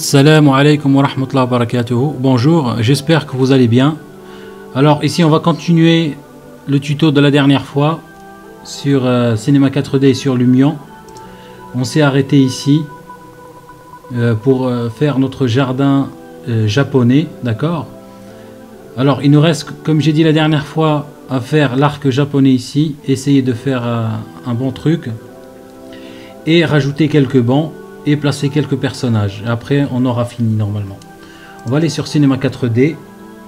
Assalamu alaikum wa rahmatullahi wa barakatuh. Bonjour, j'espère que vous allez bien. Alors ici on va continuer le tuto de la dernière fois sur Cinema 4D et sur Lumion. On s'est arrêté ici pour faire notre jardin japonais, d'accord. Alors il nous reste, comme j'ai dit la dernière fois, à faire l'arc japonais ici, essayer de faire un bon truc et rajouter quelques bancs et placer quelques personnages. Après on aura fini normalement. On va aller sur Cinema 4D,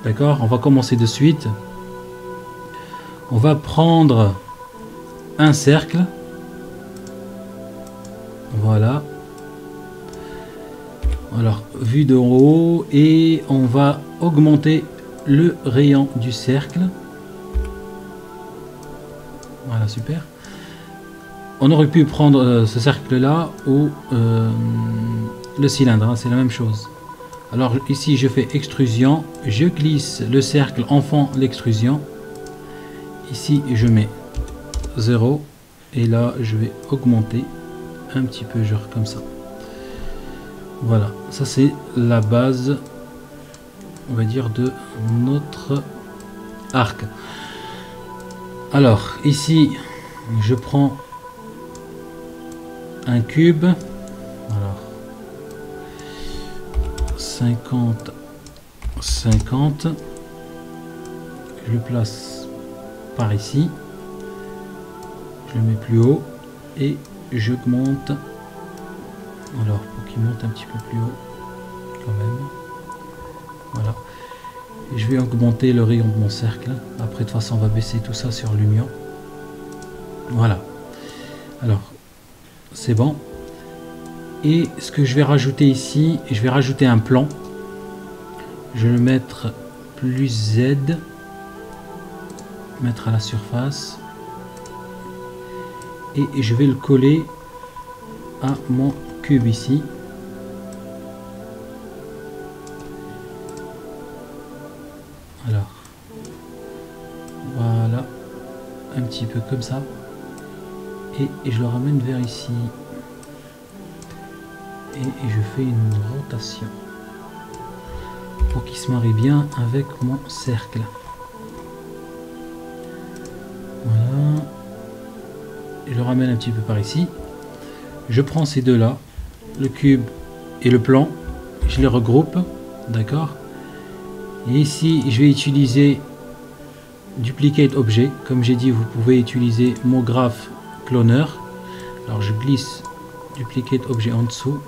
d'accord. On va commencer de suite. On va prendre un cercle, voilà. Alors vue de haut, et on va augmenter le rayon du cercle. Voilà, super. On aurait pu prendre ce cercle là ou le cylindre, hein, c'est la même chose. Alors ici je fais extrusion, je glisse le cercle en fond l'extrusion. Ici je mets 0 et là je vais augmenter un petit peu, genre comme ça. Voilà, ça c'est la base, on va dire, de notre arc. Alors ici je prends un cube, alors 50 50, je le place par ici, je le mets plus haut et j'augmente, alors pour qu'il monte un petit peu plus haut quand même, voilà. Et je vais augmenter le rayon de mon cercle. Après de toute façon on va baisser tout ça sur Lumion, voilà. Alors c'est bon. Et ce que je vais rajouter ici, je vais rajouter un plan. Je vais le mettre plus Z, mettre à la surface, et je vais le coller à mon cube ici. Alors voilà, un petit peu comme ça, et je le ramène vers ici et je fais une rotation pour qu'il se marie bien avec mon cercle. Voilà, je le ramène un petit peu par ici. Je prends ces deux là, le cube et le plan, je les regroupe, d'accord. Et ici je vais utiliser duplicate objet. Comme j'ai dit, vous pouvez utiliser MoGraph Cloner. Alors je glisse duplicate objet en dessous.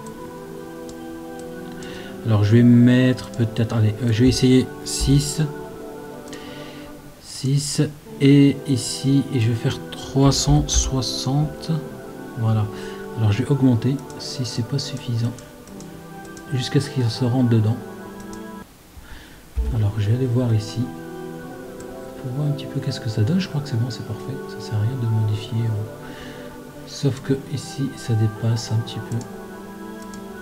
Alors je vais mettre peut-être, allez, je vais essayer 6 et ici, et je vais faire 360, voilà. Alors je vais augmenter si c'est pas suffisant jusqu'à ce qu'il se rentre dedans. Alors je vais aller voir ici pour voir un petit peu qu'est-ce que ça donne. Je crois que c'est bon, c'est parfait, ça sert à rien de modifier, sauf que ici ça dépasse un petit peu,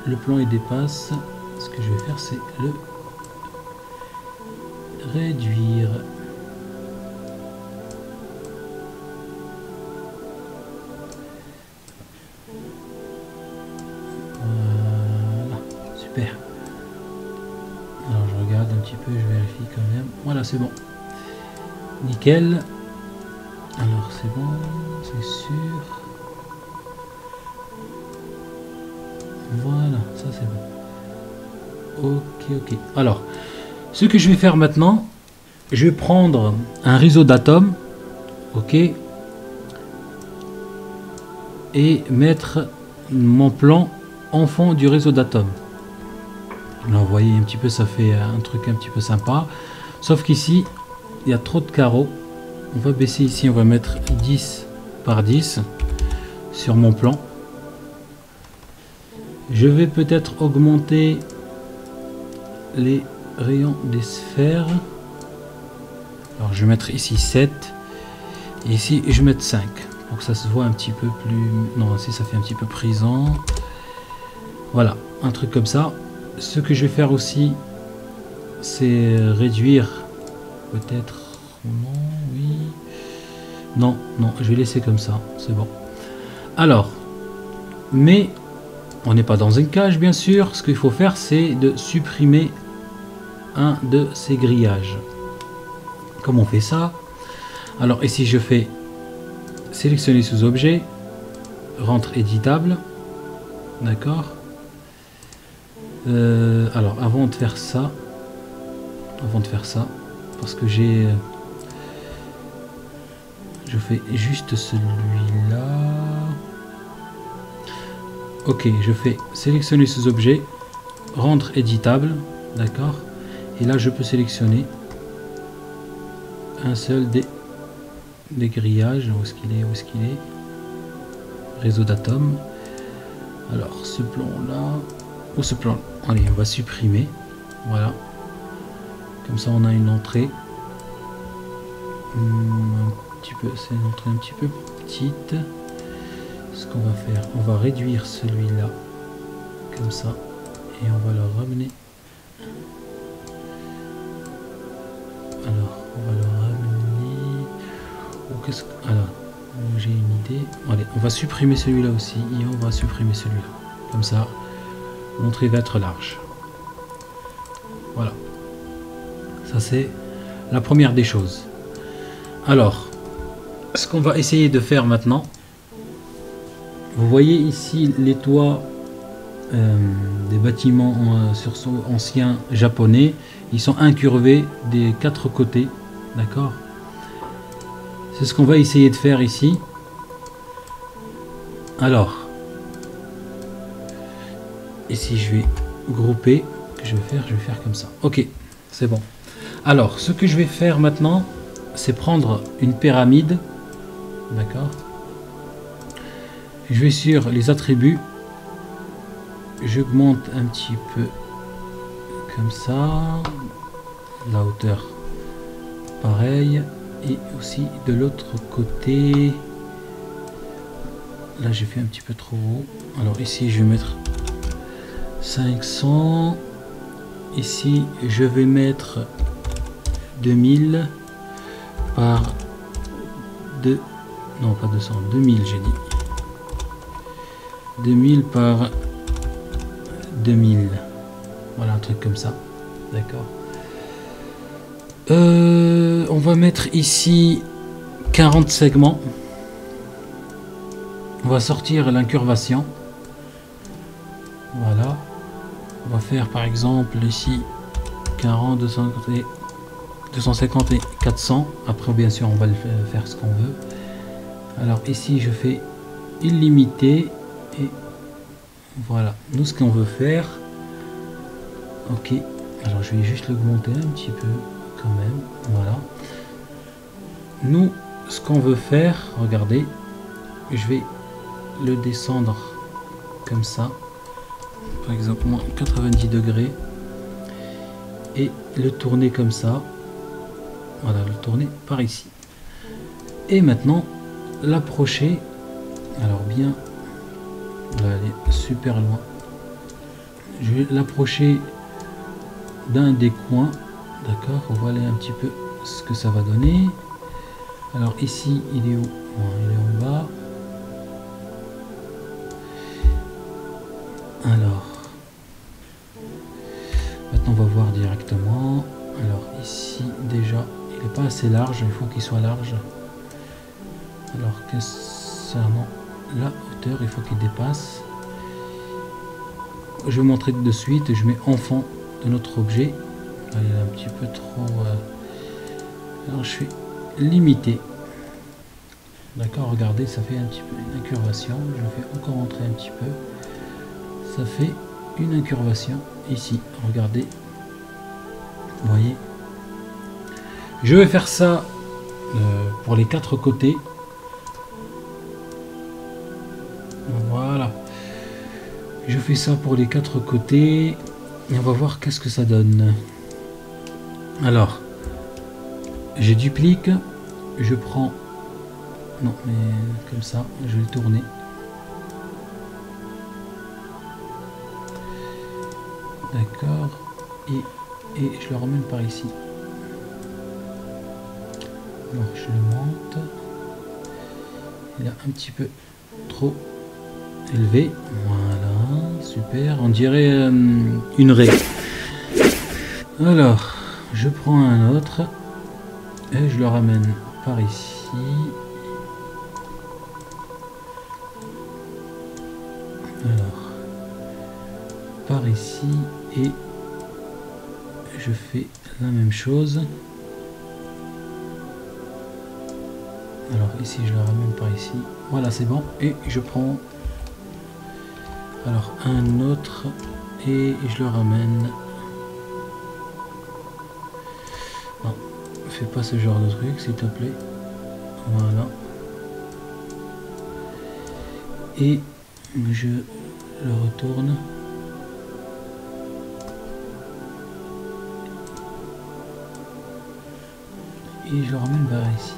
le plan il dépasse. Ce que je vais faire, c'est le réduire. Voilà, super. Alors je regarde un petit peu, je vérifie quand même. Voilà, c'est bon. Nickel. Alors c'est bon, c'est sûr. Voilà, ça c'est bon. Ok. Alors, ce que je vais faire maintenant, je vais prendre un réseau d'atomes, ok, et mettre mon plan en fond du réseau d'atomes. Là, vous voyez un petit peu, ça fait un truc un petit peu sympa. Sauf qu'ici, il y a trop de carreaux. On va baisser ici, on va mettre 10 par 10 sur mon plan. Je vais peut-être augmenter les rayons des sphères. Alors je vais mettre ici 7 et ici je vais mettre 5 pour que ça se voit un petit peu plus, non, si ça fait un petit peu prisant, voilà, un truc comme ça. Ce que je vais faire aussi, c'est réduire peut-être, non, oui, non, je vais laisser comme ça, c'est bon. Alors, mais on n'est pas dans une cage bien sûr. Ce qu'il faut faire, c'est de supprimer un de ces grillages. Comment on fait ça? Alors ici je fais sélectionner sous objet, rentre éditable, d'accord. Alors avant de faire ça, parce que je fais juste celui-là. Ok, je fais sélectionner sous objet, rendre éditable, d'accord. Et là je peux sélectionner un seul des grillages. Où est-ce qu'il est? Où est-ce qu'il est? Réseau d'atomes. Alors ce plan là, ou ce plan, allez, on va supprimer. Voilà, comme ça on a une entrée un petit peu, c'est une entrée un petit peu petite. Ce qu'on va faire, on va réduire celui-là comme ça et on va le ramener. Alors on va le ramener. Qu'est-ce que... Alors j'ai une idée. Allez, on va supprimer celui-là aussi et on va supprimer celui-là. Comme ça, l'entrée va être large. Voilà. Ça c'est la première des choses. Alors, ce qu'on va essayer de faire maintenant. Vous voyez ici les toits des bâtiments anciens japonais. Ils sont incurvés des 4 côtés. D'accord? C'est ce qu'on va essayer de faire ici. Alors, ici je vais grouper. Que je vais faire comme ça. Ok, c'est bon. Alors, ce que je vais faire maintenant, c'est prendre une pyramide. D'accord? Je vais sur les attributs, j'augmente un petit peu comme ça, la hauteur pareil, et aussi de l'autre côté, là j'ai fait un petit peu trop haut. Alors ici je vais mettre 500, ici je vais mettre 2000 par 2, non pas 200, 2000 j'ai dit. 2000 par 2000, voilà, un truc comme ça, d'accord. On va mettre ici 40 segments. On va sortir l'incurvation, voilà. On va faire par exemple ici 40, 250 et 400. Après bien sûr on va le faire ce qu'on veut. Alors ici je fais illimité. Et voilà, nous ce qu'on veut faire, ok, alors je vais juste l'augmenter un petit peu quand même, voilà. Nous ce qu'on veut faire, regardez, je vais le descendre comme ça, par exemple moins 90 degrés, et le tourner comme ça, voilà, le tourner par ici. Et maintenant l'approcher, alors bien, on va aller super loin. Je vais l'approcher d'un des coins, d'accord. On va aller un petit peu ce que ça va donner. Alors ici il est où? Il est en bas. Alors maintenant on va voir directement. Alors ici déjà il n'est pas assez large, il faut qu'il soit large. Alors concernant la hauteur, il faut qu'il dépasse. Je vais montrer de suite. Je mets enfant de notre objet. Là, il est un petit peu trop. Alors je fais limiter. D'accord, regardez, ça fait un petit peu une incurvation. Je fais encore entrer un petit peu. Ça fait une incurvation ici. Regardez. Vous voyez. Je vais faire ça pour les 4 côtés. Voilà, je fais ça pour les 4 côtés et on va voir qu'est-ce que ça donne. Alors je duplique, je prends, non mais comme ça, je vais tourner, d'accord, et je le ramène par ici. Alors je le monte, il est un petit peu trop élevé, voilà, super, on dirait une raie. Alors, je prends un autre et je le ramène par ici. Alors, par ici et je fais la même chose. Alors ici je le ramène par ici. Voilà, c'est bon. Et je prends alors un autre et je le ramène. Non, fais pas ce genre de truc s'il te plaît. Voilà. Et je le retourne. Et je le ramène vers ici.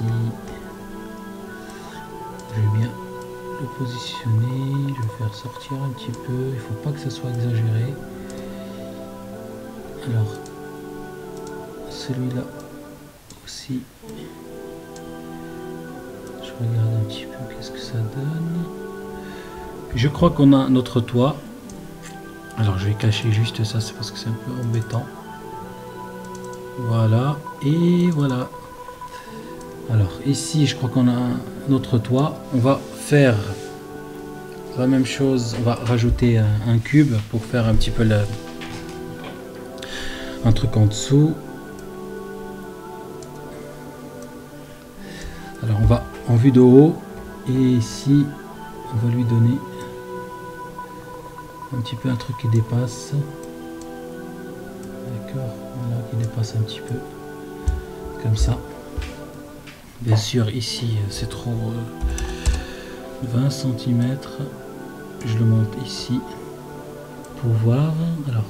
Je vais bien le positionner. Je vais faire sortir un petit peu. Il faut pas que ce soit exagéré. Alors, celui-là aussi. Je regarde un petit peu qu'est-ce que ça donne. Je crois qu'on a notre toit. Alors je vais cacher juste ça, c'est parce que c'est un peu embêtant. Voilà, et voilà. Alors ici je crois qu'on a notre toit. On va faire la même chose, on va rajouter un cube pour faire un petit peu un truc en dessous. Alors on va en vue de haut et ici on va lui donner un petit peu un truc qui dépasse. D'accord, voilà, qui dépasse un petit peu comme ça. Bien sûr ici c'est trop 20 cm. Je le monte ici pour voir. Alors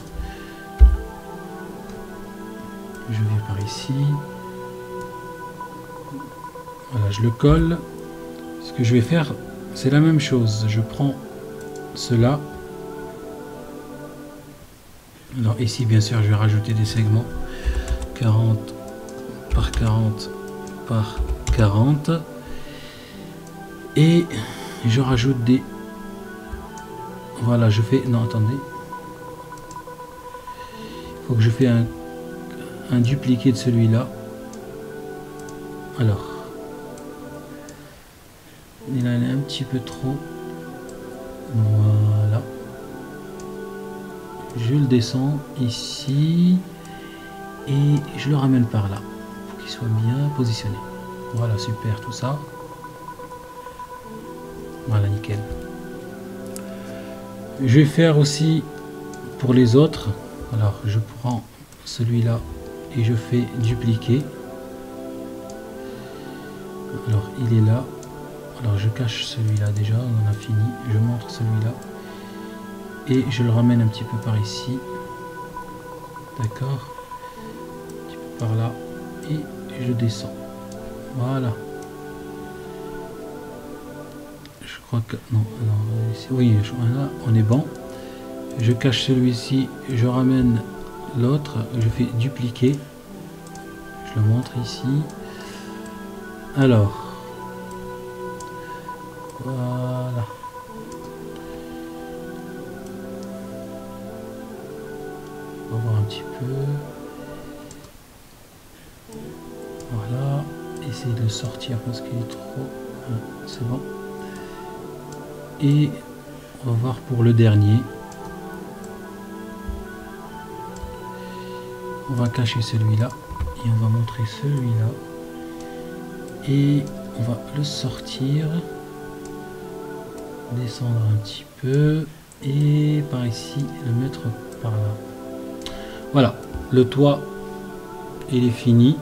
je vais par ici. Voilà, je le colle. Ce que je vais faire, c'est la même chose. Je prends cela. Alors ici, bien sûr, je vais rajouter des segments. 40 par 40 par 40. Et je rajoute des... Voilà, je fais... Non, attendez. Il faut que je fasse un dupliqué de celui-là. Alors... Il en est un petit peu trop. Voilà. Je le descends ici. Et je le ramène par là. Pour qu'il soit bien positionné. Voilà, super tout ça. Voilà, nickel. Je vais faire aussi pour les autres. Alors, je prends celui-là et je fais dupliquer. Alors, il est là. Alors je cache celui-là déjà, on en a fini. Je montre celui-là. Et je le ramène un petit peu par ici. D'accord. Un petit peu par là. Et je descends. Voilà. Je crois que... Non, ici, oui, là, on est bon. Je cache celui-ci. Je ramène l'autre. Je fais dupliquer. Je le montre ici. Alors... Voilà. On va voir un petit peu. Voilà. Essayer de le sortir parce qu'il est trop... C'est bon. Et on va voir pour le dernier. On va cacher celui-là. Et on va montrer celui-là. Et on va le sortir. Descendre un petit peu et par ici le mettre par là. Voilà, le toit il est fini,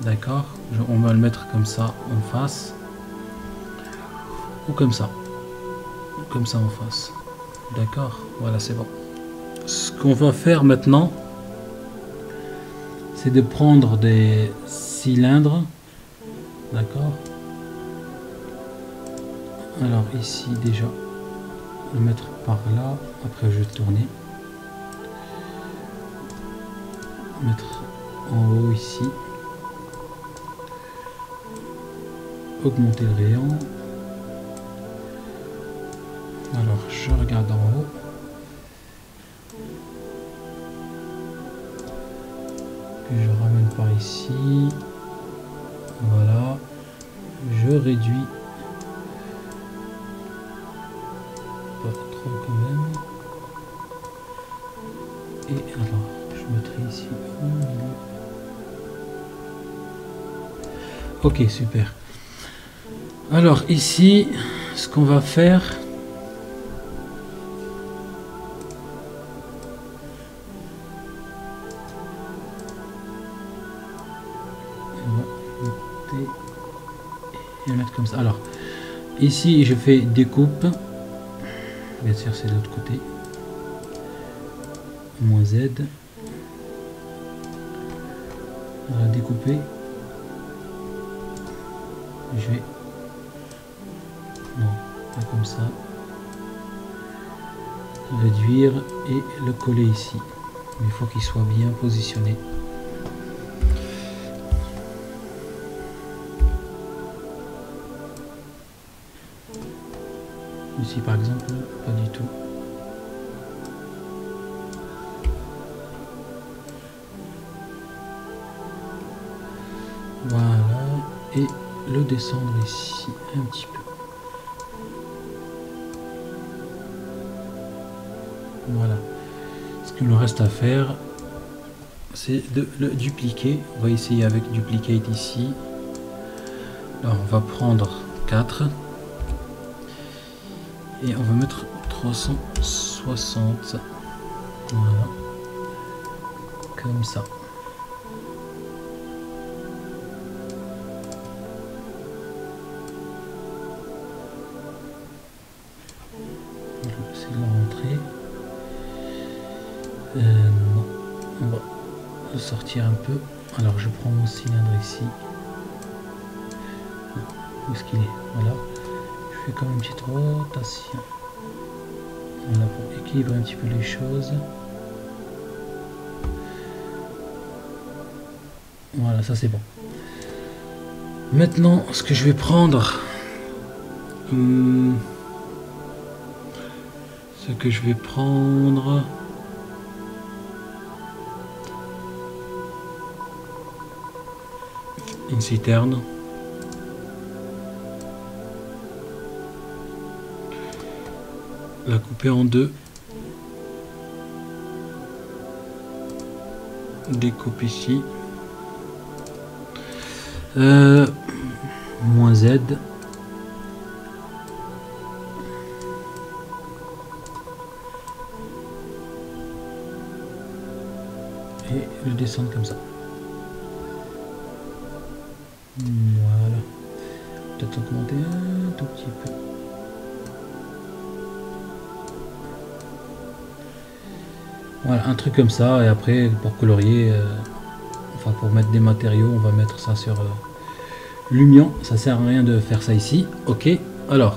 d'accord. On va le mettre comme ça en face ou comme ça en face, d'accord. Voilà, c'est bon. Ce qu'on va faire maintenant, c'est de prendre des cylindres, d'accord. Alors ici déjà, le mettre par là, après je vais tourner, mettre en haut ici, augmenter le rayon. Alors je regarde en haut, que je ramène par ici. Voilà. Je réduis. Pas trop quand même. Et alors, je mettrai ici au milieu. Ok, super. Alors ici, ce qu'on va faire, et mettre comme ça. Alors ici je fais découpe, bien sûr c'est de l'autre côté, moins Z, on va découper, je vais, non, pas comme ça, réduire et le coller ici, mais il faut qu'il soit bien positionné. Ici par exemple, pas du tout. Voilà, et le descendre ici un petit peu. Voilà. Ce qu'il nous reste à faire, c'est de le dupliquer. On va essayer avec duplicate ici. Alors on va prendre 4. Et on va mettre 360. Voilà. Comme ça. C'est de la rentrée. Non. On va le sortir un peu. Alors je prends mon cylindre ici. Où est-ce qu'il est? Voilà. Je fais comme une petite rotation. Voilà, pour équilibrer un petit peu les choses. Voilà, ça c'est bon. Maintenant, ce que je vais prendre, une citerne. La couper en deux. Découpe ici. Moins Z. Et le descendre comme ça. Voilà. Peut-être augmenter un tout petit peu. Voilà, un truc comme ça. Et après, pour colorier, enfin pour mettre des matériaux, on va mettre ça sur Lumion. Ça sert à rien de faire ça ici. Ok. Alors,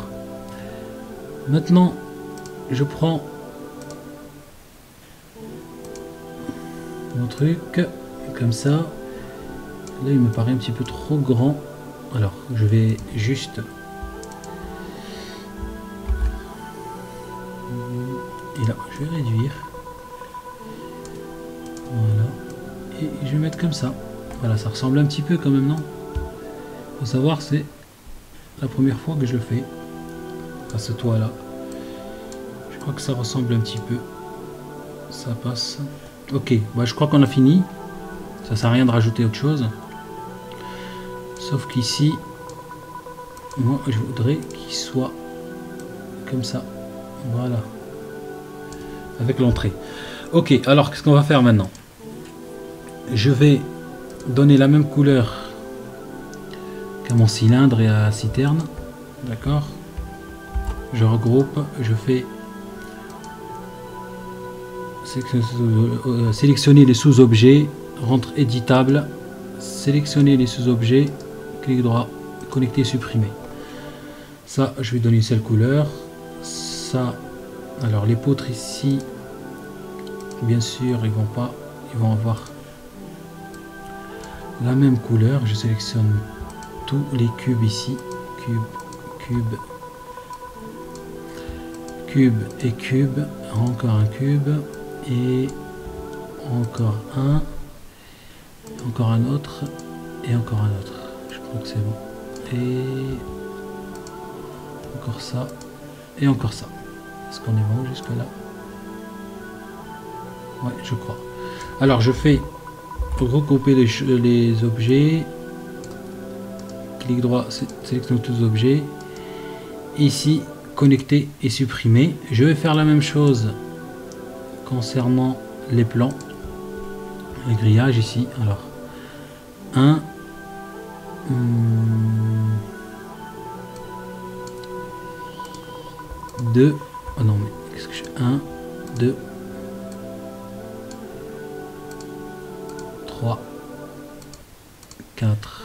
maintenant, je prends mon truc comme ça. Là, il me paraît un petit peu trop grand. Alors, je vais juste... Et là, je vais réduire. Voilà. Et je vais mettre comme ça. Voilà, ça ressemble un petit peu quand même, non? Faut savoir, c'est la première fois que je le fais. À ce toit-là. Je crois que ça ressemble un petit peu. Ça passe. Ok, bah, je crois qu'on a fini. Ça sert à rien de rajouter autre chose. Sauf qu'ici, moi, je voudrais qu'il soit comme ça. Voilà. Avec l'entrée. Ok, alors qu'est-ce qu'on va faire maintenant? Je vais donner la même couleur qu'à mon cylindre et à la citerne. D'accord? Je regroupe, je fais sélectionner les sous-objets, rentre éditable, sélectionner les sous-objets, clic droit, connecter, supprimer. Ça, je vais donner une seule couleur. Ça, alors les poutres ici, bien sûr, ils vont avoir la même couleur. Je sélectionne tous les cubes ici, cube et cube, encore un cube et encore un encore un autre et encore un autre. Je crois que c'est bon. Et encore ça et encore ça. Est-ce qu'on est bon jusque là? Ouais, je crois. Alors je fais regrouper les objets, clic droit, sélectionne tous les objets, ici connecter et supprimer. Je vais faire la même chose concernant les plans, les grillages ici. Alors 1 2, oh non mais qu'est-ce que je fais, 1 2 3 4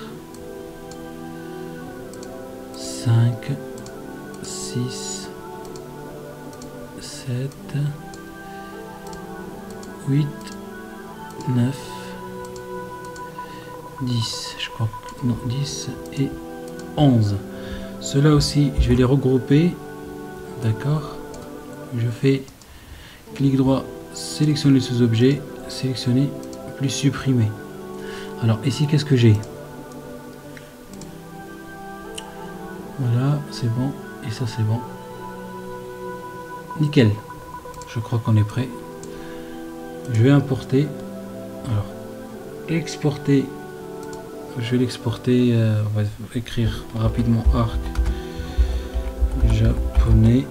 5 6 7 8 9 10, je crois que non, 10 et 11. Ceux-là aussi je vais les regrouper. D'accord, je fais clic droit, sélectionner sous-objet, sélectionner plus supprimer. Alors ici qu'est-ce que j'ai? Voilà, c'est bon, et ça c'est bon. Nickel, je crois qu'on est prêt. Je vais importer. Alors exporter, je vais l'exporter, on va écrire rapidement arc japonais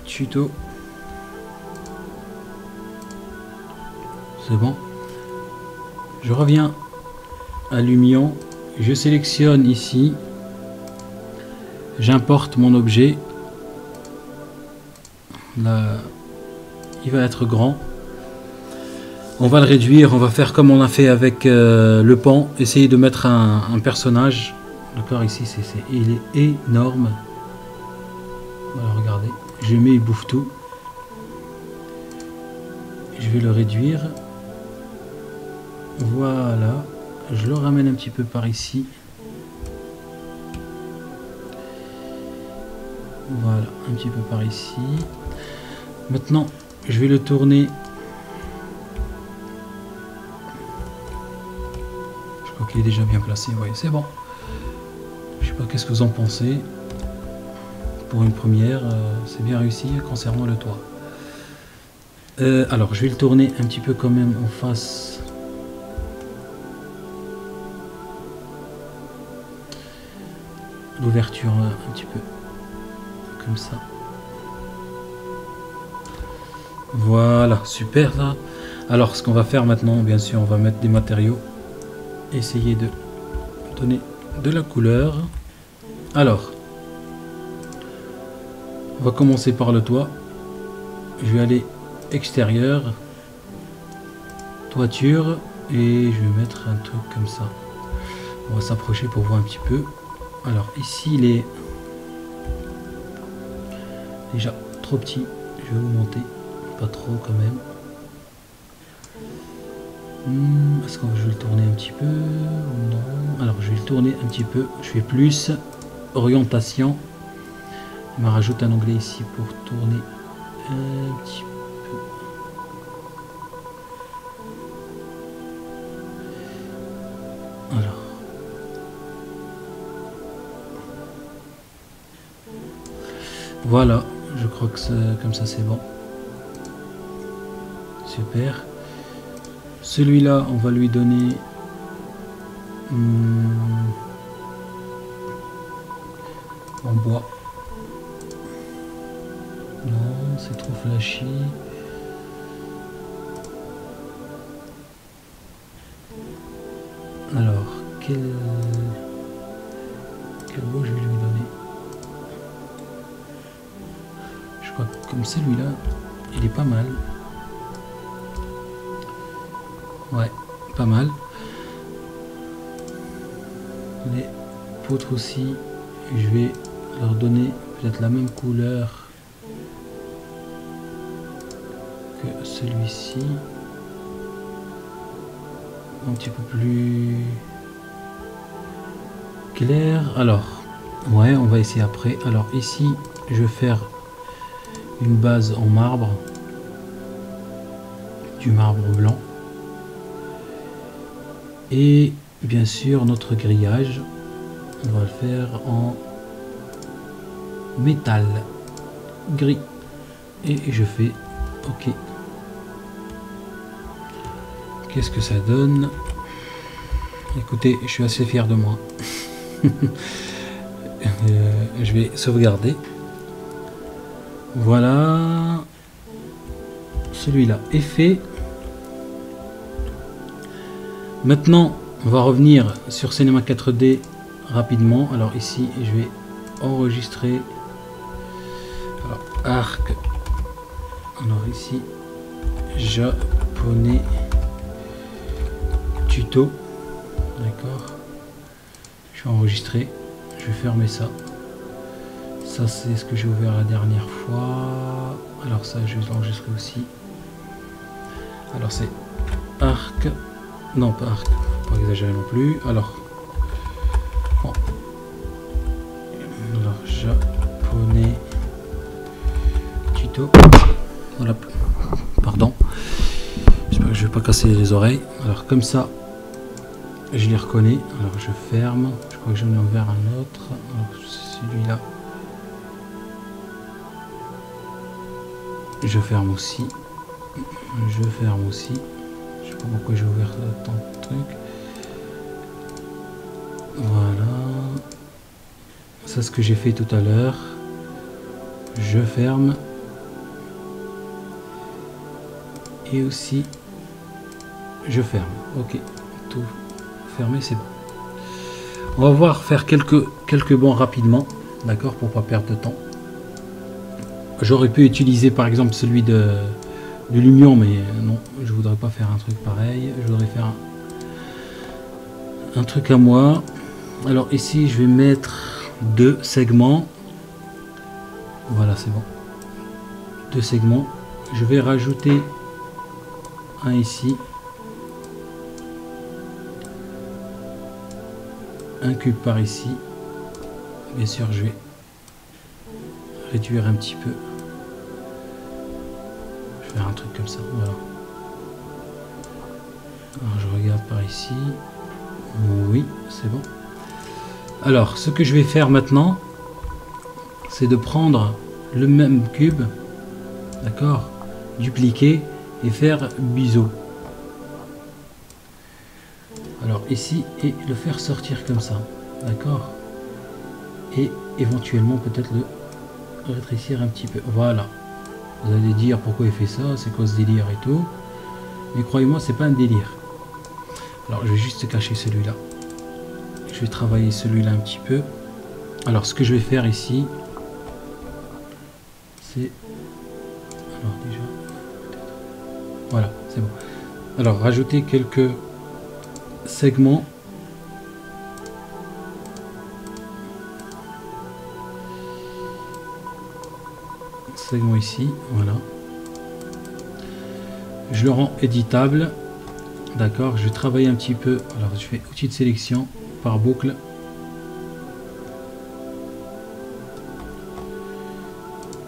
tuto. C'est bon. Je reviens à Lumion, je sélectionne ici, j'importe mon objet. Là, il va être grand. On va le réduire, on va faire comme on a fait avec le pan, essayer de mettre un personnage. D'accord, ici il est énorme. Voilà, regardez, je mets, il bouffe tout. Je vais le réduire. Voilà, je le ramène un petit peu par ici. Voilà, un petit peu par ici. Maintenant, je vais le tourner. Je crois qu'il est déjà bien placé. Oui, c'est bon. Je sais pas qu'est-ce que vous en pensez. Pour une première, c'est bien réussi concernant le toit. Alors, je vais le tourner un petit peu quand même en face. L'ouverture un petit peu comme ça. Voilà, super ça. Alors, ce qu'on va faire maintenant, bien sûr, on va mettre des matériaux. Essayer de donner de la couleur. Alors, on va commencer par le toit. Je vais aller extérieur, toiture, et je vais mettre un truc comme ça. On va s'approcher pour voir un petit peu. Alors ici il est déjà trop petit. Je vais augmenter, pas trop quand même. Est-ce que je vais le tourner un petit peu? Non. Alors je vais le tourner un petit peu. Je fais plus orientation. Je me rajoute un onglet ici pour tourner un petit peu. Alors. Voilà, je crois que comme ça c'est bon. Super. Celui-là, on va lui donner en bois. Non, c'est trop flashy. Alors, quel bois je vais lui donner? Je crois que comme celui-là, il est pas mal. Ouais, pas mal. Les poutres aussi, je vais leur donner peut-être la même couleur que celui-ci. Un petit peu plus clair. Alors, ouais, on va essayer après. Alors ici, je vais faire une base en marbre. du marbre blanc. Et bien sûr notre grillage, on va le faire en métal gris. Et je fais OK. Qu'est-ce que ça donne? Écoutez, je suis assez fier de moi. Je vais sauvegarder. Voilà. Celui-là est fait. Maintenant, on va revenir sur Cinema 4D rapidement. Alors ici, je vais enregistrer. Alors, arc. Alors ici, japonais tuto. D'accord. Je vais enregistrer. Je vais fermer ça. Ça, c'est ce que j'ai ouvert la dernière fois. Alors ça, je vais l'enregistrer aussi. Alors c'est arc. Non, pas arc. Faut pas exagérer non plus. Alors, bon. Alors japonais tuto. Voilà. Pardon. J'espère que je vais pas casser les oreilles. Alors comme ça, je les reconnais. Alors je ferme. Je crois que j'en ai ouvert un autre. Alors celui-là. Je ferme aussi. Je ferme aussi. Je sais pas pourquoi j'ai ouvert tant de trucs. Voilà. C'est ce que j'ai fait tout à l'heure. Je ferme. Et aussi, je ferme. Ok. Tout fermé, c'est bon. On va voir faire quelques bons rapidement. D'accord, pour pas perdre de temps. J'aurais pu utiliser par exemple celui de Lumion, mais non, je voudrais pas faire un truc pareil. Je voudrais faire un truc à moi. Alors ici, je vais mettre 2 segments. Voilà, c'est bon. 2 segments. Je vais rajouter un ici. Un cube par ici. Bien sûr, je vais réduire un petit peu. Je vais faire un truc comme ça. Voilà. Alors, je regarde par ici. Oui, c'est bon. Alors, ce que je vais faire maintenant, c'est de prendre le même cube, d'accord, dupliquer et faire biseau. Alors ici, et le faire sortir comme ça, d'accord, et éventuellement peut-être le rétrécir un petit peu. Voilà. Vous allez dire pourquoi il fait ça, c'est quoi ce délire et tout, mais croyez-moi, c'est pas un délire. Alors je vais juste cacher celui-là. Je vais travailler celui-là un petit peu. Alors ce que je vais faire ici, c'est, alors déjà, voilà, c'est bon. Alors rajouter quelques segments. Segment ici, voilà. Je le rends éditable. D'accord, je vais travailler un petit peu. Alors je fais outil de sélection par boucle.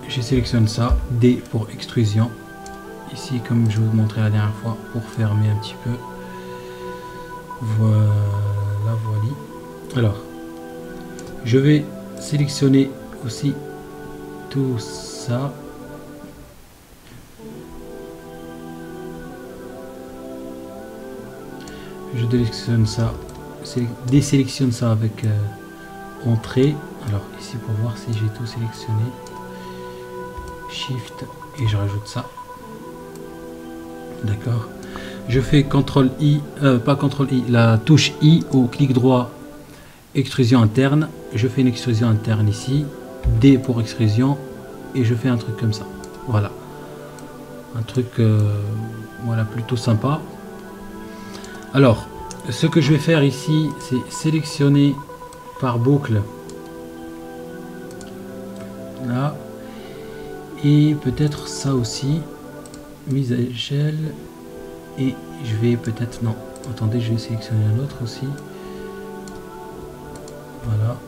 Je sélectionne ça, D pour extrusion. Ici, comme je vous montrais la dernière fois, pour fermer un petit peu. Voilà, voilà. Alors, je vais sélectionner aussi tout ça. Je désélectionne ça, désélectionne ça avec entrée. Alors ici pour voir si j'ai tout sélectionné, Shift et je rajoute ça. D'accord. Je fais CTRL I, pas CTRL I, la touche I au clic droit, extrusion interne. Je fais une extrusion interne ici, D pour extrusion et je fais un truc comme ça. Voilà, un truc voilà, plutôt sympa. Alors, ce que je vais faire ici, c'est sélectionner par boucle là, et peut-être ça aussi, mise à échelle, et je vais peut-être, non, attendez, je vais sélectionner un autre aussi, voilà,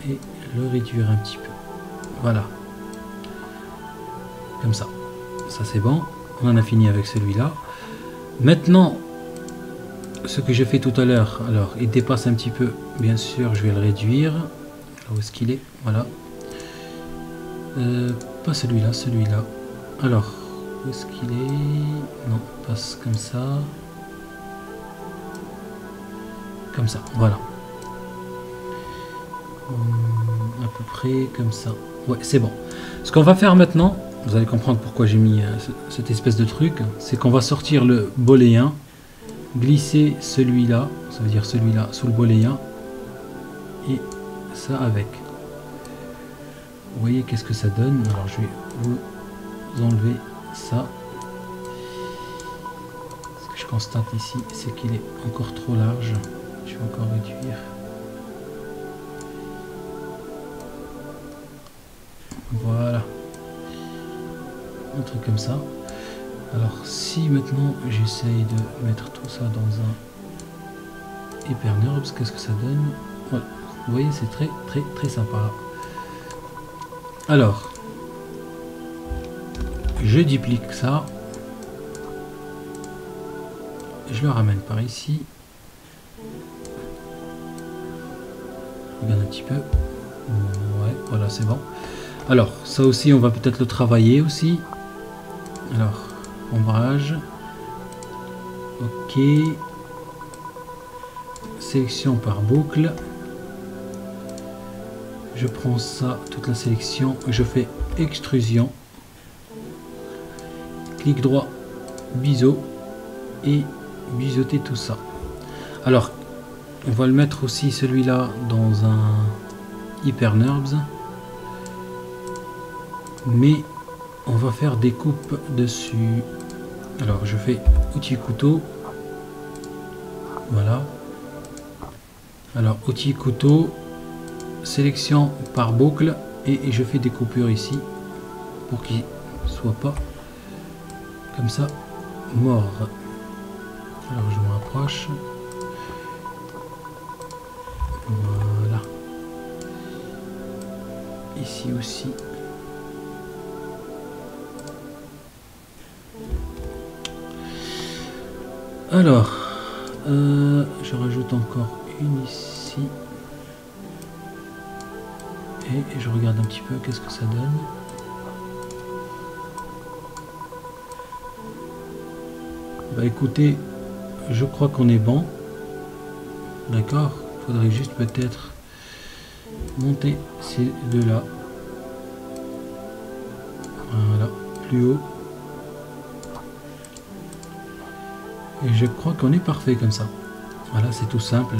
et le réduire un petit peu, voilà, comme ça, ça c'est bon, on en a fini avec celui-là. Maintenant, ce que j'ai fait tout à l'heure, alors il dépasse un petit peu, bien sûr, je vais le réduire. Où est-ce qu'il est? Voilà. Pas celui-là, celui-là. Alors, où est-ce qu'il est? Non, passe comme ça. Comme ça, voilà. À peu près comme ça. Ouais, c'est bon. Ce qu'on va faire maintenant, vous allez comprendre pourquoi j'ai mis cette espèce de truc, c'est qu'on va sortir le boléen, glisser celui-là, ça veut dire celui-là sous le boléen, et ça avec. Vous voyez qu'est-ce que ça donne? Alors je vais vous enlever ça. Ce que je constate ici, c'est qu'il est encore trop large. Je vais encore réduire. Voilà. Un truc comme ça. Alors si maintenant j'essaye de mettre tout ça dans un HyperNURBS, qu'est-ce que ça donne? Voilà. Vous voyez, c'est très sympa. Alors, je duplique ça. Je le ramène par ici. Regarde un petit peu. Ouais, voilà, c'est bon. Alors, ça aussi, on va peut-être le travailler aussi. Alors, ombrage. Ok. Sélection par boucle. Je prends ça, toute la sélection. Je fais extrusion. Clic droit, biseau. Et biseauter tout ça. Alors, on va le mettre aussi celui-là dans un HyperNURBS. Mais on va faire des coupes dessus. Alors je fais outil couteau. Voilà. Alors outil couteau, sélection par boucle, et je fais des coupures ici pour qu'il ne soit pas comme ça mort. Alors je me rapproche. Voilà. Ici aussi. Alors, je rajoute encore une ici. Et je regarde un petit peu qu'est-ce que ça donne. Bah écoutez, je crois qu'on est bon. D'accord. Il faudrait juste peut-être monter ces deux-là. Voilà, plus haut. Et je crois qu'on est parfait comme ça. Voilà, c'est tout simple.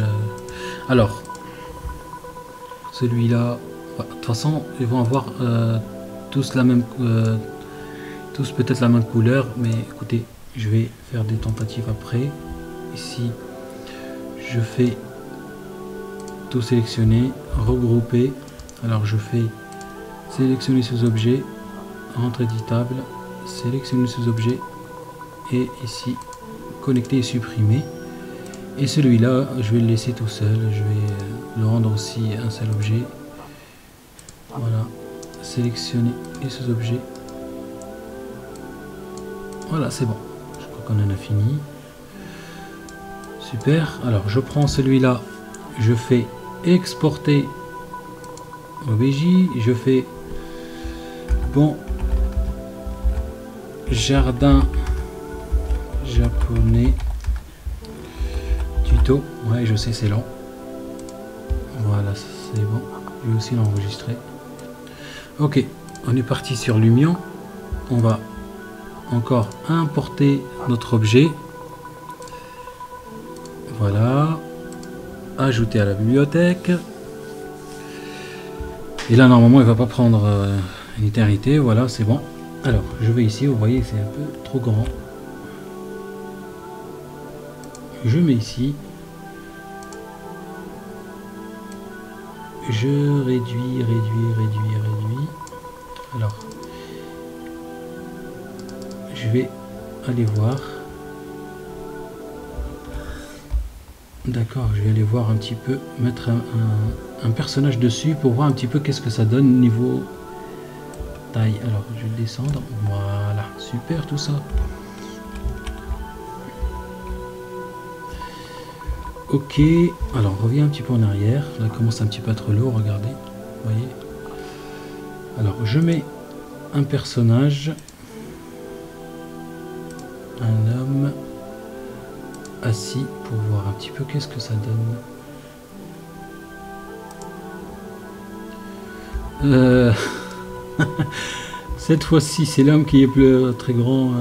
Alors, celui-là, de toute façon, ils vont avoir tous la même, tous peut-être la même couleur, mais écoutez, je vais faire des tentatives après. Ici, je fais tout sélectionner, regrouper. Alors, je fais sélectionner sous objet, rentrer éditable, sélectionner sous objet, et ici connecter et supprimer. Et celui-là, je vais le laisser tout seul. Je vais le rendre aussi un seul objet. Voilà, sélectionner les sous-objets. Voilà, c'est bon. Je crois qu'on en a fini. Super. Alors, je prends celui-là. Je fais exporter OBJ. Je fais bon jardin japonais tuto. Ouais, je sais, c'est long. Voilà, c'est bon. Je vais aussi l'enregistrer. Ok, on est parti sur Lumion. On va encore importer notre objet. Voilà. Ajouter à la bibliothèque. Et là, normalement, il va pas prendre une éternité. Voilà, c'est bon. Alors, je vais ici. Vous voyez, c'est un peu trop grand. Je mets ici. Je réduis. Alors, je vais aller voir. D'accord, je vais aller voir un petit peu, mettre un personnage dessus pour voir un petit peu qu'est-ce que ça donne niveau taille. Alors, je vais descendre. Voilà, super tout ça. Ok, alors on revient un petit peu en arrière. Là, commence un petit peu à être lourd, regardez. Vous voyez. Alors, je mets un personnage. Un homme assis pour voir un petit peu qu'est-ce que ça donne. Cette fois-ci, c'est l'homme qui est plus très grand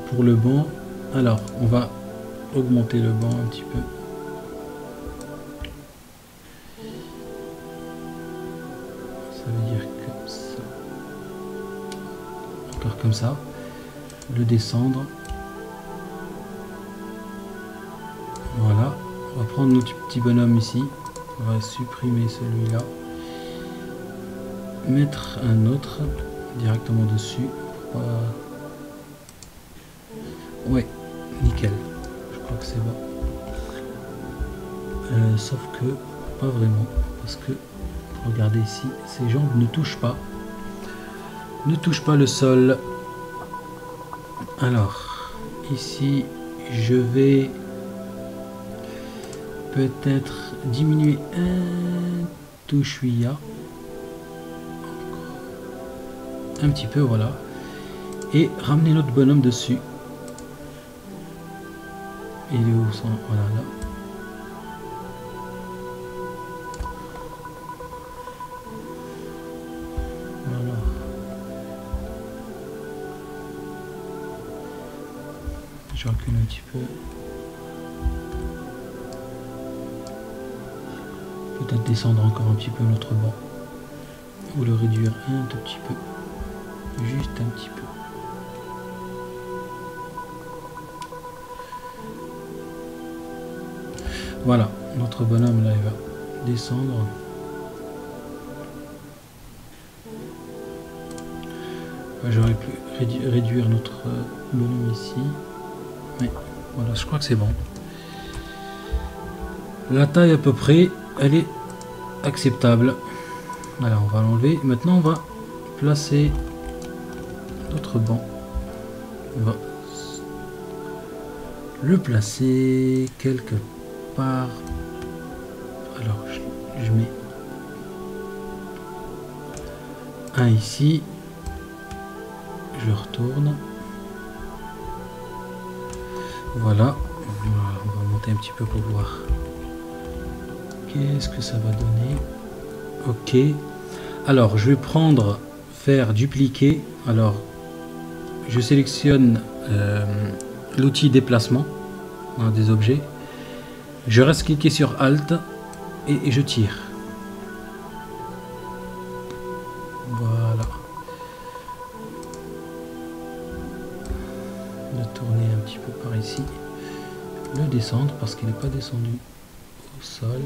pour le banc. Alors, on va augmenter le banc un petit peu. Ça veut dire comme ça. Encore comme ça. Le descendre. Voilà. On va prendre notre petit bonhomme ici. On va supprimer celui-là. Mettre un autre directement dessus. Ouais, nickel. Je crois que c'est bon. Sauf que, pas vraiment. Parce que, regardez ici, ces jambes ne touchent pas. Ne touchent pas le sol. Alors, ici, je vais peut-être diminuer un tout chouïa. Un petit peu, voilà. Et ramener notre bonhomme dessus. Il est où son... Voilà, là. Voilà. Je recule un petit peu. Peut-être descendre encore un petit peu notre banc. Ou le réduire un tout petit peu. Juste un petit peu. Voilà, notre bonhomme là il va descendre. J'aurais pu réduire notre bonhomme ici. Mais voilà, je crois que c'est bon. La taille à peu près, elle est acceptable. Alors on va l'enlever. Maintenant on va placer notre banc. On va le placer quelque part. Alors je mets un ici. Je retourne. Voilà. On va monter un petit peu pour voir qu'est-ce que ça va donner. Ok. Alors je vais prendre, faire dupliquer. Alors je sélectionne l'outil déplacement des objets. Je reste cliqué sur Alt et je tire. Voilà. De tourner un petit peu par ici. Le descendre parce qu'il n'est pas descendu au sol.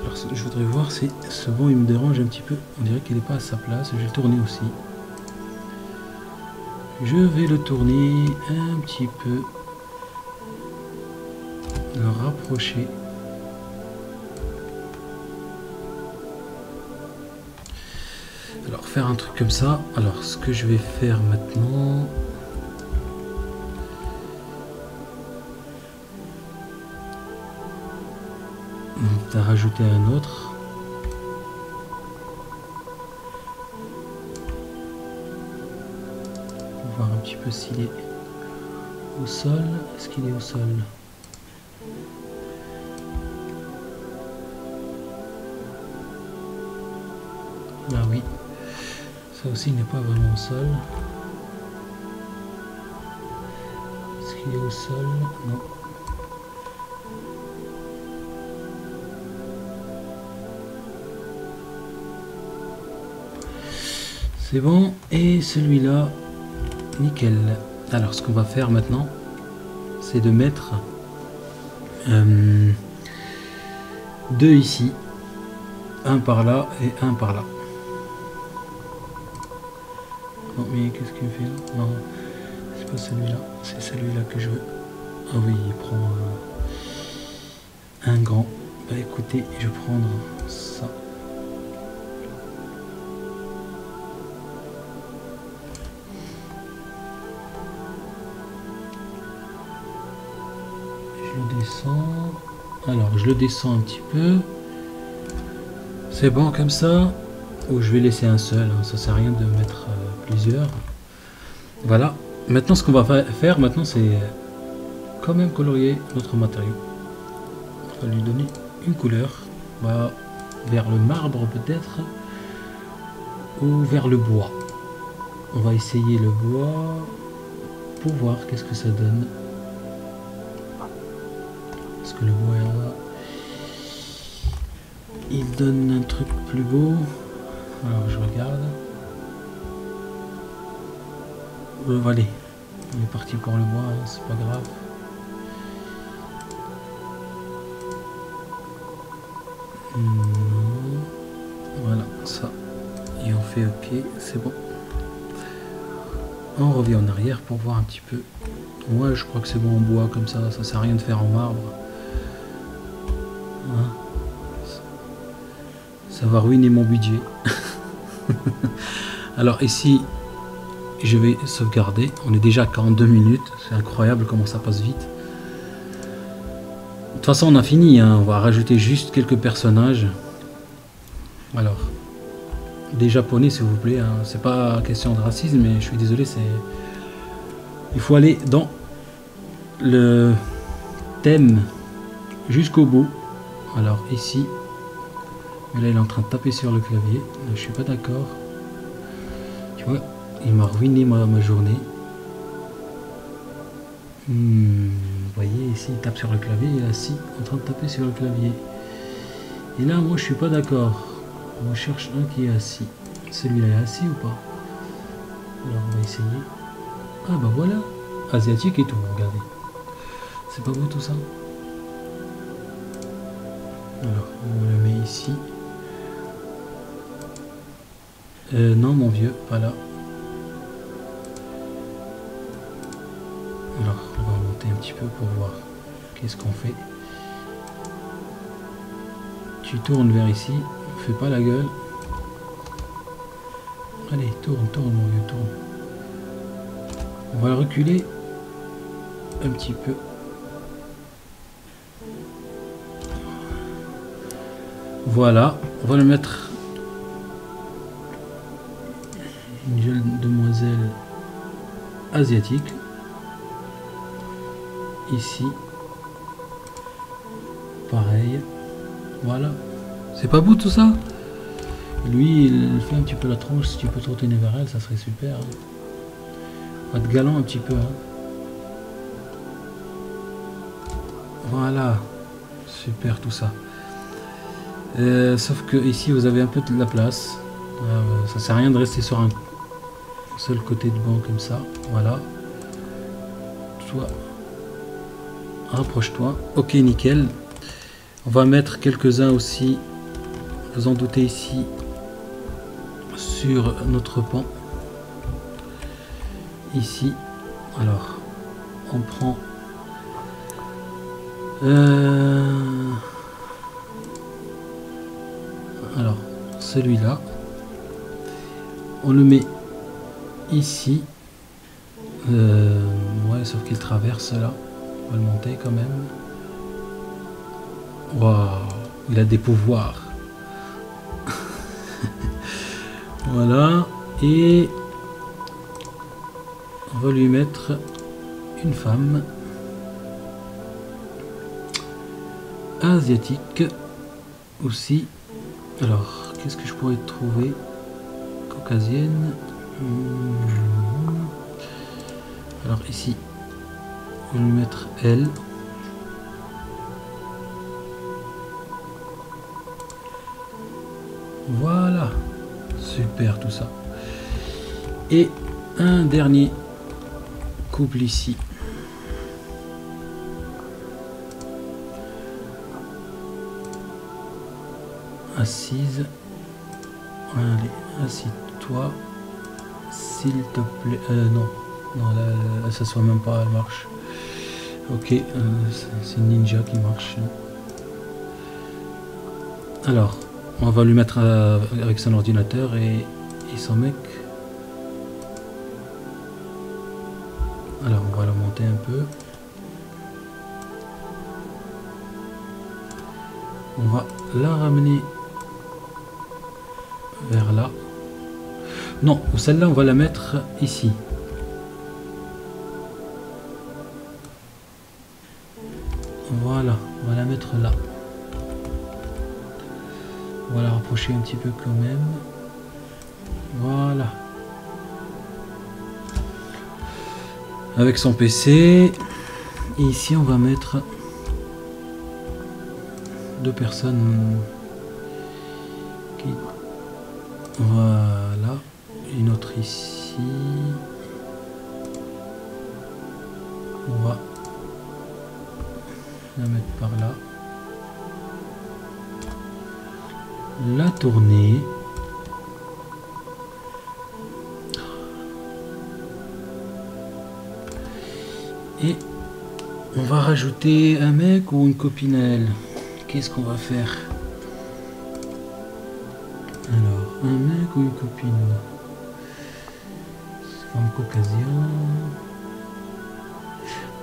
Alors je voudrais voir si ce banc il me dérange un petit peu. On dirait qu'il n'est pas à sa place. Je vais le tourner aussi. Je vais le tourner un petit peu. Le rapprocher. Alors faire un truc comme ça. Alors ce que je vais faire maintenant. On va rajouter un autre. Pour voir un petit peu s'il est au sol. Est-ce qu'il est au sol? Ah oui. Ça aussi n'est pas vraiment au sol. Est-ce qu'il est au sol? Non. C'est bon. Et celui-là, nickel. Alors ce qu'on va faire maintenant, c'est de mettre deux ici. Un par là et un par là. Non mais qu'est-ce qu'il fait là? Non, c'est pas celui-là, c'est celui-là que je veux. Ah oui, il prend un grand. Bah écoutez, je vais prendre ça. le descends. Alors, je le descends un petit peu. C'est bon comme ça. Ou je vais laisser un seul. Hein. Ça sert à rien de mettre plusieurs. Voilà. Maintenant, ce qu'on va faire, maintenant, c'est quand même colorier notre matériau. On va lui donner une couleur. On va vers le marbre peut-être. Ou vers le bois. On va essayer le bois pour voir qu'est-ce que ça donne. Parce que le bois il donne un truc plus beau. Alors je regarde. Allez, on est parti pour le bois, hein, c'est pas grave. Voilà, ça. Et on fait OK, c'est bon. On revient en arrière pour voir un petit peu. Ouais, je crois que c'est bon en bois comme ça sert à rien de faire en marbre. Hein, ça va ruiner mon budget. Alors ici, je vais sauvegarder. On est déjà à 42 minutes. C'est incroyable comment ça passe vite. De toute façon, on a fini. Hein. On va rajouter juste quelques personnages. Alors, des japonais, s'il vous plaît. Hein. C'est pas question de racisme, mais je suis désolé. Il faut aller dans le thème jusqu'au bout. Alors ici, là, il est en train de taper sur le clavier. Là, je suis pas d'accord. Tu vois, il m'a ruiné ma journée. Vous voyez, ici, il tape sur le clavier. Il est assis, en train de taper sur le clavier. Et là, moi, je suis pas d'accord. On cherche un qui est assis. Celui-là est assis ou pas? Alors, on va essayer. Ah, bah voilà. Asiatique et tout, regardez. C'est pas beau tout ça? Alors, on le met ici. Non, mon vieux, pas là. Alors, on va monter un petit peu pour voir qu'est-ce qu'on fait. Tu tournes vers ici, fais pas la gueule. Allez, tourne, mon vieux, tourne. On va le reculer un petit peu. Voilà, on va le mettre une jeune demoiselle asiatique ici. Pareil. Voilà. C'est pas beau tout ça? Lui, il fait un petit peu la tronche. Si tu peux te retourner vers elle, ça serait super. Hein. Va être galant un petit peu. Hein. Voilà. Super tout ça. Sauf que ici vous avez un peu de la place. Ça sert à rien de rester sur un seul côté de banc comme ça. Voilà. Toi, rapproche-toi. Ok, nickel. On va mettre quelques-uns aussi. Vous en doutez ici sur notre pan. Ici. Alors, on prend. Alors, celui-là, on le met ici. Ouais, sauf qu'il traverse là. On va le monter quand même. Waouh, il a des pouvoirs. Voilà. Et on va lui mettre une femme asiatique aussi. Alors, qu'est-ce que je pourrais trouver? Caucasienne. Alors ici, on va lui mettre elle. Voilà. Super tout ça. Et un dernier couple ici. Assise. Allez, assis-toi. S'il te plaît. Non. Non, là, elle s'assoit même pas, elle marche. Ok, c'est Ninja qui marche. Alors, on va lui mettre avec son ordinateur et son mec. Alors, on va le monter un peu. On va la ramener vers là. Non, celle-là, on va la mettre ici. Voilà, on va la mettre là. On va la rapprocher un petit peu quand même. Voilà. Avec son PC. Et ici, on va mettre deux personnes qui... Voilà. Une autre ici. On va la mettre par là. La tourner. Et on va rajouter un mec ou une copine à elle. Qu'est-ce qu'on va faire? Alors, un mec ou une copine? Femme caucasienne.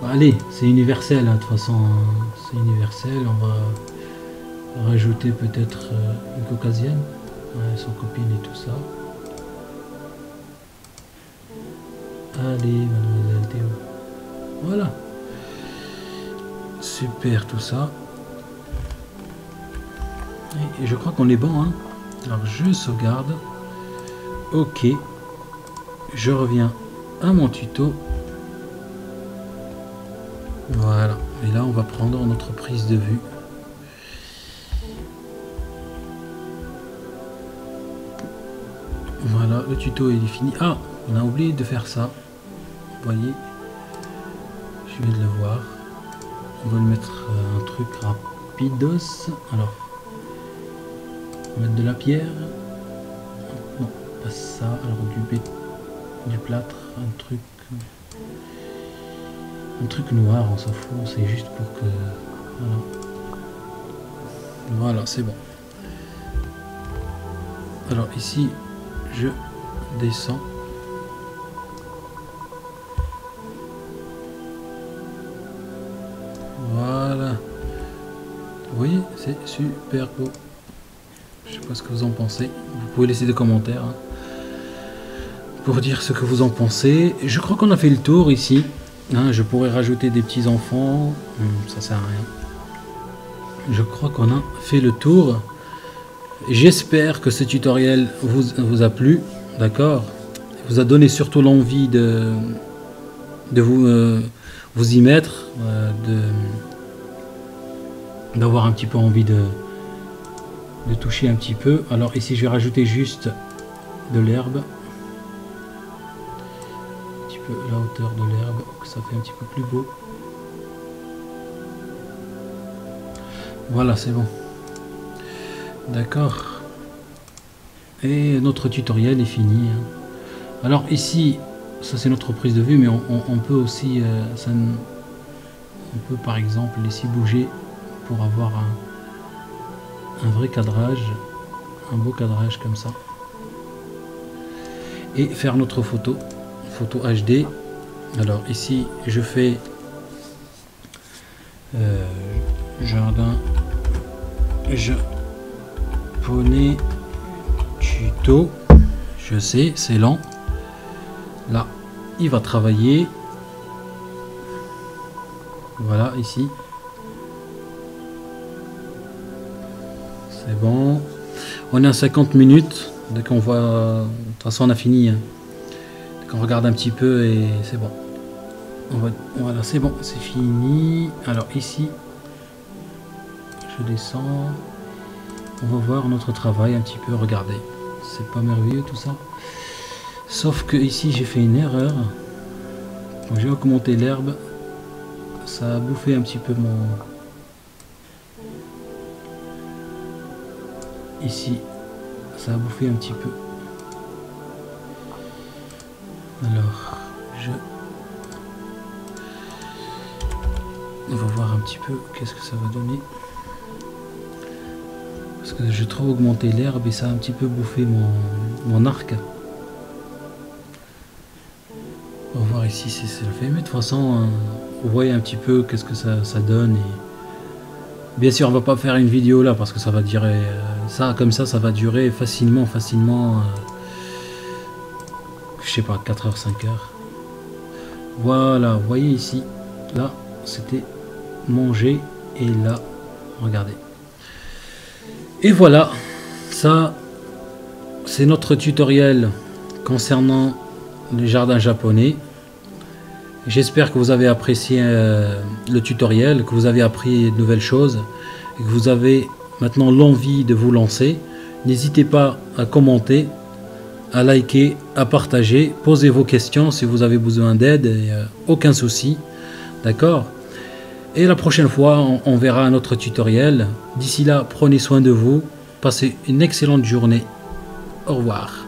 Bon, allez, c'est universel, hein, de toute façon. Hein, c'est universel. On va rajouter peut-être une caucasienne. Ouais, son copine et tout ça. Allez, mademoiselle Théo. Voilà. Super tout ça. Et je crois qu'on est bon. Hein. Alors je sauvegarde. Ok. Je reviens à mon tuto. Voilà. Et là on va prendre notre prise de vue. Voilà, le tuto est fini. Ah, on a oublié de faire ça. Vous voyez, je viens de le voir. On va le mettre un truc rapidos. Alors, on va mettre de la pierre. Non, pas ça. Alors du plâtre, un truc noir, on s'en fout. C'est juste pour que voilà, c'est bon. Alors ici, je descends. Voilà. Vous voyez, c'est super beau. Je sais pas ce que vous en pensez. Vous pouvez laisser des commentaires hein, pour dire ce que vous en pensez. Je crois qu'on a fait le tour ici. Hein, je pourrais rajouter des petits enfants. Ça sert à rien. Je crois qu'on a fait le tour. J'espère que ce tutoriel vous a plu. D'accord, vous a donné surtout l'envie de vous y mettre, d'avoir un petit peu envie de toucher un petit peu. Alors ici je vais rajouter juste de l'herbe, un petit peu la hauteur de l'herbe, que ça fait un petit peu plus beau. Voilà, c'est bon. D'accord. Et notre tutoriel est fini. Alors ici, ça c'est notre prise de vue, mais on peut aussi, on peut par exemple laisser bouger pour avoir un vrai cadrage, un beau cadrage comme ça. Et faire notre photo HD. Alors ici, je fais jardin japonais tuto. Je sais, c'est lent. Là, il va travailler. Voilà, ici. C'est bon. On est à 50 minutes. Dès qu'on voit... De toute façon, on a fini. Dès qu'on regarde un petit peu et c'est bon. Voilà, c'est bon, c'est fini. Alors ici, je descends. On va voir notre travail un petit peu. Regardez. C'est pas merveilleux tout ça. Sauf que ici, j'ai fait une erreur. Quand j'ai augmenté l'herbe, ça a bouffé un petit peu mon... Ici, ça a bouffé un petit peu. Alors, on va voir un petit peu qu'est-ce que ça va donner. Parce que j'ai trop augmenté l'herbe et ça a un petit peu bouffé mon arc. On va voir ici si c'est le fait. Mais de toute façon, vous voyez un petit peu qu'est-ce que ça donne. Et Bien sûr, on va pas faire une vidéo là parce que ça va durer ça comme ça va durer facilement je sais pas 4 heures 5 heures. Voilà, vous voyez ici, là c'était manger et là regardez. Et voilà, ça c'est notre tutoriel concernant les jardins japonais. J'espère que vous avez apprécié le tutoriel, que vous avez appris de nouvelles choses et que vous avez maintenant l'envie de vous lancer. N'hésitez pas à commenter, à liker, à partager, posez vos questions si vous avez besoin d'aide, aucun souci, d'accord? Et la prochaine fois, on verra un autre tutoriel. D'ici là, prenez soin de vous, passez une excellente journée. Au revoir.